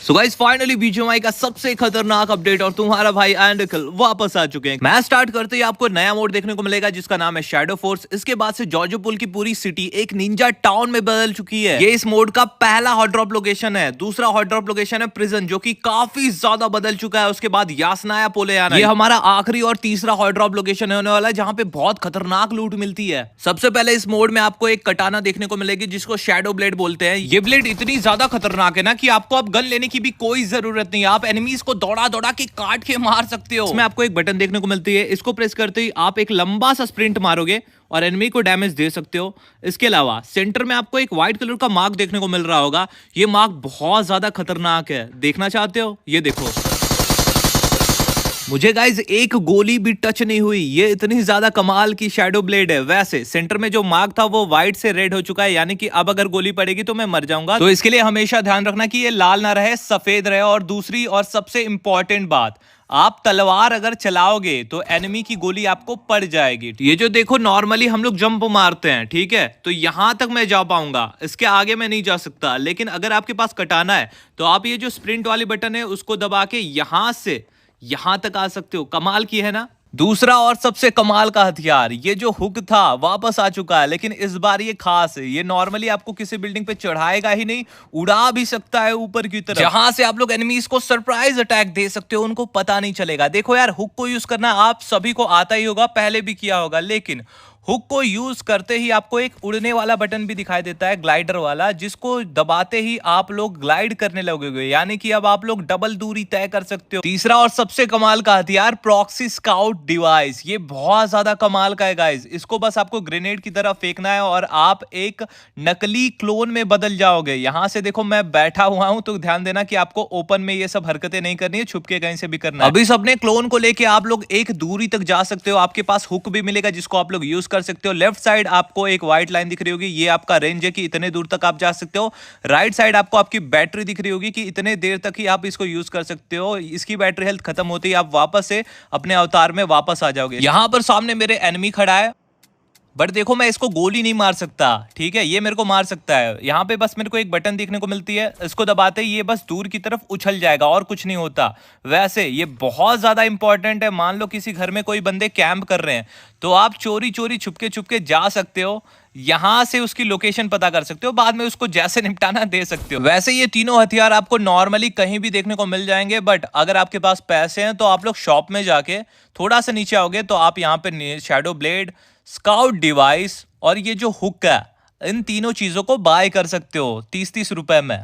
So guys finally BGMI का सबसे खतरनाक अपडेट और तुम्हारा भाई एंड अखिल वापस आ चुके हैं। मैच स्टार्ट करते ही आपको नया मोड देखने को मिलेगा जिसका नाम है शैडो फोर्स। इसके बाद से जॉर्जो पूल की पूरी सिटी एक निंजा टाउन में बदल चुकी है। ये इस मोड का पहला हॉट ड्रॉप लोकेशन है। दूसरा हॉट ड्रॉप लोकेशन है प्रिजन, जो कि काफी ज्यादा बदल चुका है। उसके बाद यासनाया पोलेयाना, ये हमारा आखिरी और तीसरा हॉट ड्रॉप लोकेशन होने वाला है जहां पे बहुत खतरनाक लूट मिलती है। सबसे पहले इस मोड में आपको एक कटाना देखने को मिलेगी जिसको शैडो ब्लेड बोलते हैं। ये ब्लेड इतनी ज्यादा खतरनाक है ना कि आपको अब गन लेने की भी कोई जरूरत नहीं। आप एनिमीज को दौड़ा दौड़ा के काट के मार सकते हो। इसमें आपको एक बटन देखने को मिलती है, इसको प्रेस करते ही आप एक लंबा सा स्प्रिंट मारोगे और एनिमी को डैमेज दे सकते हो। इसके अलावा सेंटर में आपको एक व्हाइट कलर का मार्क देखने को मिल रहा होगा। ये मार्क बहुत ज्यादा खतरनाक है, देखना चाहते हो? ये देखो, मुझे गाइज एक गोली भी टच नहीं हुई। ये इतनी ज्यादा कमाल की शैडो ब्लेड है। वैसे सेंटर में जो मार्क था वो व्हाइट से रेड हो चुका है, यानी कि अब अगर गोली पड़ेगी तो मैं मर जाऊंगा। तो इसके लिए हमेशा ध्यान रखना कि ये लाल ना रहे, सफेद रहे। और दूसरी और सबसे इंपॉर्टेंट बात, आप तलवार अगर चलाओगे तो एनिमी की गोली आपको पड़ जाएगी। ये जो देखो, नॉर्मली हम लोग जंप मारते हैं, ठीक है, तो यहां तक मैं जा पाऊंगा, इसके आगे मैं नहीं जा सकता। लेकिन अगर आपके पास कटाना है तो आप ये जो स्प्रिंट वाली बटन है उसको दबा के यहां से यहां तक आ सकते हो। कमाल की है ना। दूसरा और सबसे कमाल का हथियार, ये जो हुक था वापस आ चुका है, लेकिन इस बार ये खास है। ये नॉर्मली आपको किसी बिल्डिंग पे चढ़ाएगा ही नहीं, उड़ा भी सकता है ऊपर की तरफ, जहां से आप लोग एनिमीज को सरप्राइज अटैक दे सकते हो, उनको पता नहीं चलेगा। देखो यार, हुक को यूज करना आप सभी को आता ही होगा, पहले भी किया होगा, लेकिन हुक को यूज करते ही आपको एक उड़ने वाला बटन भी दिखाई देता है, ग्लाइडर वाला, जिसको दबाते ही आप लोग ग्लाइड करने लगोगे, यानी कि अब आप लोग डबल दूरी तय कर सकते हो। तीसरा और सबसे कमाल का हथियार, प्रॉक्सी स्काउट डिवाइस। ये बहुत ज्यादा कमाल का है गाइस। इसको बस आपको ग्रेनेड की तरह फेंकना है और आप एक नकली क्लोन में बदल जाओगे। यहां से देखो, मैं बैठा हुआ हूं, तो ध्यान देना कि आपको ओपन में ये सब हरकतें नहीं करनी है, छुप के कहीं से भी करना है। अभी सबने क्लोन को लेके आप लोग एक दूरी तक जा सकते हो। आपके पास हुक भी मिलेगा जिसको आप लोग यूज कर सकते हो। लेफ्ट साइड आपको एक व्हाइट लाइन दिख रही होगी, ये आपका रेंज है कि इतने दूर तक आप जा सकते हो। राइट साइड आपको आपकी बैटरी दिख रही होगी कि इतने देर तक ही आप इसको यूज कर सकते हो। इसकी बैटरी हेल्थ खत्म होती है, आप वापस से अपने अवतार में वापस आ जाओगे। यहां पर सामने मेरे एनिमी खड़ा है, बट देखो मैं इसको गोली नहीं मार सकता, ठीक है, ये मेरे को मार सकता है। यहाँ पे बस मेरे को एक बटन देखने को मिलती है, इसको दबाते ही ये बस दूर की तरफ उछल जाएगा और कुछ नहीं होता। वैसे ये बहुत ज्यादा इंपॉर्टेंट है। मान लो किसी घर में कोई बंदे कैंप कर रहे हैं तो आप चोरी चोरी छुपके जा सकते हो, यहां से उसकी लोकेशन पता कर सकते हो, बाद में उसको जैसे निपटाना दे सकते हो। वैसे ये तीनों हथियार आपको नॉर्मली कहीं भी देखने को मिल जाएंगे, बट अगर आपके पास पैसे हैं तो आप लोग शॉप में जाके थोड़ा सा नीचे आओगे तो आप यहाँ पे शैडो ब्लेड, स्काउट डिवाइस और ये जो हुक है, इन तीनों चीजों को बाय कर सकते हो 30-30 रुपए में।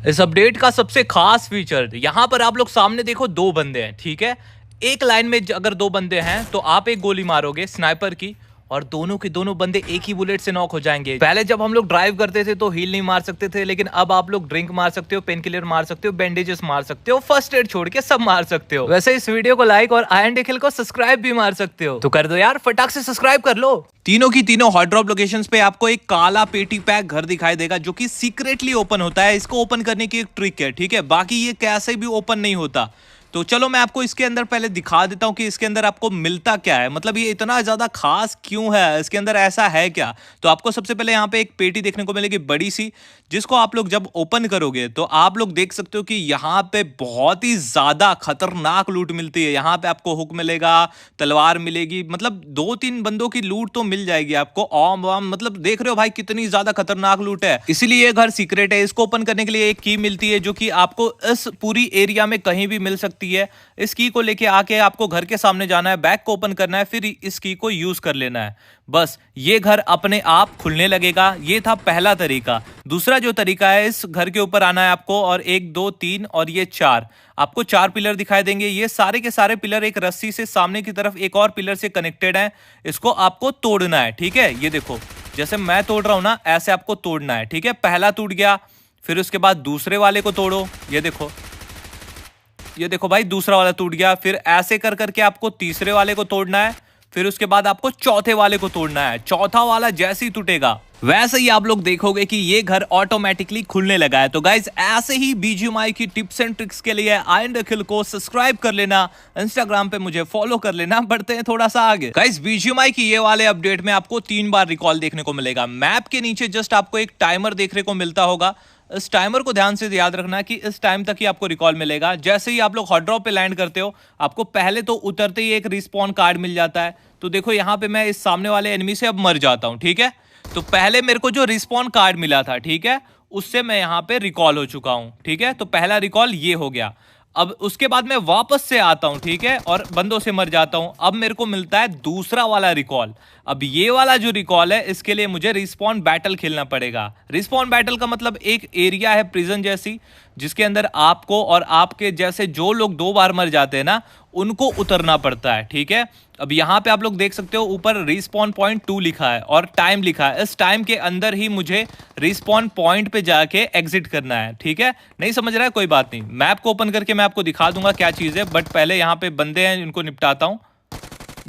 इस अपडेट का सबसे खास फीचर, यहां पर आप लोग सामने देखो, दो बंदे हैं, ठीक है, एक लाइन में अगर दो बंदे हैं तो आप एक गोली मारोगे स्नाइपर की और दोनों के दोनों बंदे एक ही बुलेट से नॉक हो जाएंगे। पहले जब हम लोग ड्राइव करते थे तो हील नहीं मार सकते थे, लेकिन अब आप लोग ड्रिंक मार सकते हो, पेन किलर मार सकते हो, बैंडेजेस मार सकते हो, फर्स्ट एड छोड़ के सब मार सकते हो। वैसे इस वीडियो को लाइक और आई एंड अखिल को सब्सक्राइब भी मार सकते हो, तो कर दो यार, फटाक से सब्सक्राइब कर लो। तीनों की तीनों हॉट ड्रॉप लोकेशंस पे आपको एक काला पेटी पैक घर दिखाई देगा जो कि सीक्रेटली ओपन होता है। इसको ओपन करने की एक ट्रिक है, ठीक है, बाकी ये कैसे भी ओपन नहीं होता। तो चलो मैं आपको इसके अंदर पहले दिखा देता हूं कि इसके अंदर आपको मिलता क्या है, मतलब ये इतना ज्यादा खास क्यों है, इसके अंदर ऐसा है क्या। तो आपको सबसे पहले यहाँ पे एक पेटी देखने को मिलेगी बड़ी सी, जिसको आप लोग जब ओपन करोगे तो आप लोग देख सकते हो कि यहाँ पे बहुत ही ज्यादा खतरनाक लूट मिलती है। यहाँ पे आपको हुक मिलेगा, तलवार मिलेगी, मतलब 2-3 बंदों की लूट तो मिल जाएगी आपको। ऑम वाम, मतलब देख रहे हो भाई कितनी ज्यादा खतरनाक लूट है। इसीलिए ये घर सीक्रेट है। इसको ओपन करने के लिए एक की मिलती है जो कि आपको इस पूरी एरिया में कहीं भी मिल सकती है। इस की को लेके आके आपको घर के सामने जाना है, बैग को ओपन करना है, फिर इस की को यूज कर लेना है, बस ये घर अपने आप खुलने लगेगा। ये था पहला तरीका। दूसरा जो तरीका है, इस घर के ऊपर आना है आपको और 1 2 3 और ये 4, आपको 4 पिलर दिखाई देंगे। ये सारे के सारे पिलर एक रस्सी से सामने की तरफ एक और पिलर से कनेक्टेड है। इसको आपको तोड़ना है, ठीक है, ये देखो जैसे मैं तोड़ रहा हूं ना, ऐसे आपको तोड़ना है, ठीक है। पहला टूट गया, फिर उसके बाद दूसरे वाले को तोड़ो, ये देखो भाई दूसरा वाला टूट गया। फिर ऐसे कर करके आपको तीसरे वाले को तोड़ना है, फिर उसके बाद आपको चौथे वाले को तोड़ना है। चौथा वाला जैसे ही टूटेगा वैसे ही आप लोग देखोगे कि ये घर ऑटोमेटिकली खुलने लगा है। तो गाइज ऐसे ही बीजीएमआई की टिप्स एंड ट्रिक्स के लिए आई एंड अखिल को सब्सक्राइब कर लेना, इंस्टाग्राम पे मुझे फॉलो कर लेना। बढ़ते हैं थोड़ा सा आगे। गाइज बीजीएमआई की ये वाले अपडेट में आपको 3 बार रिकॉल देखने को मिलेगा। मैप के नीचे जस्ट आपको एक टाइमर देखने को मिलता होगा, इस टाइमर को ध्यान से याद रखना कि इस टाइम तक ही आपको रिकॉल मिलेगा। जैसे ही आप लोग हॉट ड्रॉप पे लैंड करते हो, आपको पहले तो उतरते ही एक रिस्पॉन कार्ड मिल जाता है। तो देखो यहाँ पे मैं इस सामने वाले एनिमी से अब मर जाता हूँ, ठीक है। तो पहले मेरे को जो रिस्पॉन कार्ड मिला था, ठीक है, उससे मैं यहाँ पे रिकॉल हो चुका हूँ, ठीक है। तो पहला रिकॉल ये हो गया। अब उसके बाद मैं वापस से आता हूं, ठीक है, और बंदों से मर जाता हूं। अब मेरे को मिलता है दूसरा वाला रिकॉल। अब ये वाला जो रिकॉल है, इसके लिए मुझे रिस्पॉन बैटल खेलना पड़ेगा। रिस्पॉन बैटल का मतलब एक एरिया है प्रिजन जैसी, जिसके अंदर आपको और आपके जैसे जो लोग 2 बार मर जाते हैं ना, उनको उतरना पड़ता है, ठीक है। अब यहाँ पे आप लोग देख सकते हो ऊपर रिस्पॉन पॉइंट 2 लिखा है और टाइम लिखा है। इस टाइम के अंदर ही मुझे रिस्पॉन पॉइंट पे जाके एग्जिट करना है, ठीक है। नहीं समझ रहा है, कोई बात नहीं, मैप को ओपन करके मैं आपको दिखा दूंगा क्या चीज़ है। बट पहले यहाँ पे बंदे हैं, इनको निपटाता हूँ।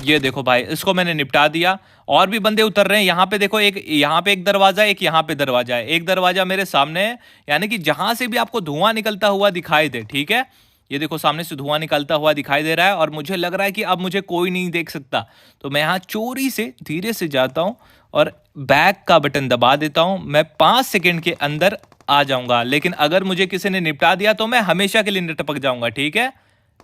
ये देखो भाई, इसको मैंने निपटा दिया। और भी बंदे उतर रहे हैं। यहाँ पे देखो, एक यहाँ पे एक दरवाजा, एक यहाँ पे दरवाजा है। एक दरवाजा मेरे सामने है, यानी कि जहां से भी आपको धुआं निकलता हुआ दिखाई दे, ठीक है। ये देखो सामने से धुआं निकलता हुआ दिखाई दे रहा है और मुझे लग रहा है कि अब मुझे कोई नहीं देख सकता। तो मैं यहाँ चोरी से धीरे से जाता हूँ और बैक का बटन दबा देता हूँ। मैं 5 सेकंड के अंदर आ जाऊंगा, लेकिन अगर मुझे किसी ने निपटा दिया तो मैं हमेशा के लिए टपक जाऊंगा, ठीक है।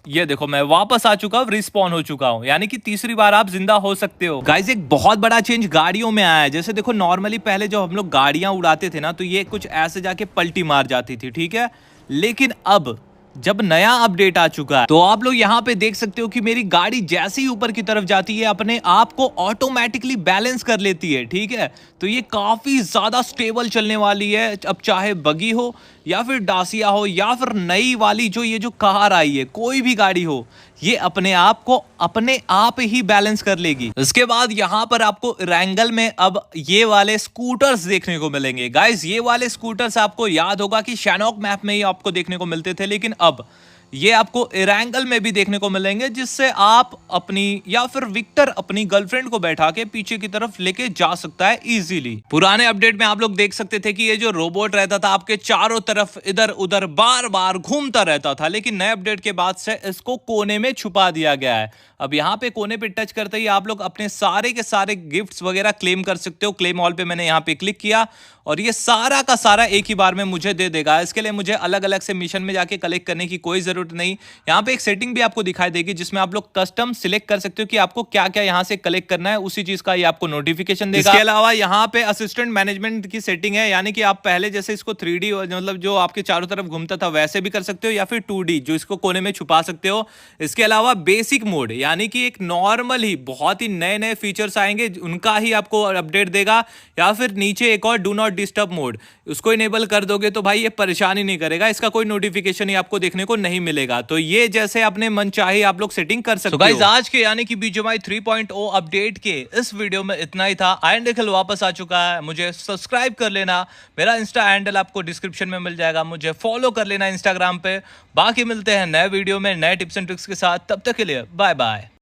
ये देखो मैं वापस आ चुका हूँ, रिस्पॉन हो चुका हूँ, यानी कि तीसरी बार आप जिंदा हो सकते हो। गाइस एक बहुत बड़ा चेंज गाड़ियों में आया है। जैसे देखो नॉर्मली पहले जो हम लोग गाड़ियां उड़ाते थे ना, तो ये कुछ ऐसे जाके पलटी मार जाती थी, ठीक है। लेकिन अब जब नया अपडेट आ चुका है, तो आप लोग यहाँ पे देख सकते हो कि मेरी गाड़ी जैसे ही ऊपर की तरफ जाती है, अपने आप को ऑटोमेटिकली बैलेंस कर लेती है, ठीक है। तो ये काफी ज्यादा स्टेबल चलने वाली है। अब चाहे बगी हो या फिर डासिया हो या फिर नई वाली ये जो कार आई है, कोई भी गाड़ी हो, ये अपने आप को अपने आप ही बैलेंस कर लेगी। इसके बाद यहाँ पर आपको रैंगल में अब ये वाले स्कूटर्स देखने को मिलेंगे। गाइस ये वाले स्कूटर्स आपको याद होगा कि शैनॉक मैप में ही आपको देखने को मिलते थे, लेकिन अब ये आपको इरैंगल में भी देखने को मिलेंगे, जिससे आप अपनी या फिर विक्टर अपनी गर्लफ्रेंड को बैठा के पीछे की तरफ लेके जा सकता है इजीली। पुराने अपडेट में आप लोग देख सकते थे कि ये जो रोबोट रहता था आपके चारों तरफ इधर उधर बार बार घूमता रहता था, लेकिन नए अपडेट के बाद से इसको कोने में छुपा दिया गया है। अब यहाँ पे कोने पे टच करते ही आप लोग अपने सारे के सारे गिफ्ट्स वगैरह क्लेम कर सकते हो। क्लेम ऑल पे मैंने यहाँ पे क्लिक किया और ये सारा का सारा एक ही बार में मुझे दे देगा। इसके लिए मुझे अलग अलग से मिशन में जाके कलेक्ट करने की कोई जरूरत नहीं। यहाँ पे एक सेटिंग भी आपको दिखाई देगी, जिसमें आप लोग कस्टम सिलेक्ट कर सकते हो कि आपको क्या क्या यहाँ से कलेक्ट करना है, उसी चीज का ये आपको नोटिफिकेशन देगा। इसके अलावा यहाँ पे असिस्टेंट मैनेजमेंट की सेटिंग है, यानी कि आप पहले जैसे इसको 3D मतलब जो आपके चारों तरफ घूमता था वैसे भी कर सकते हो, या फिर 2D जो इसको कोने में छुपा सकते हो। इसके अलावा बेसिक मोड, यानी कि एक नॉर्मल ही बहुत ही नए नए फीचर्स आएंगे, उनका ही आपको अपडेट देगा। या फिर नीचे एक और डू नॉट डिस्टर्ब मोड, उसको इनेबल कर दोगे तो भाई ये परेशानी नहीं करेगा, इसका कोई नोटिफिकेशन ही आपको देखने को नहीं मिलेगा। तो ये जैसे अपने मन चाहे आप लोग सेटिंग कर सकते हो। गाइस आज के यानी कि BGMI 3.0 अपडेट के इस वीडियो में इतना ही था। आई एम निखिल वापस आ चुका है, मुझे सब्सक्राइब कर लेना, मेरा इंस्टा हैंडल आपको डिस्क्रिप्शन में मिल जाएगा, मुझे फॉलो कर लेना इंस्टाग्राम पे। बाकी मिलते हैं नए वीडियो में नए टिप्स एंड ट्रिक्स के साथ, तब तक के लिए बाय बाय।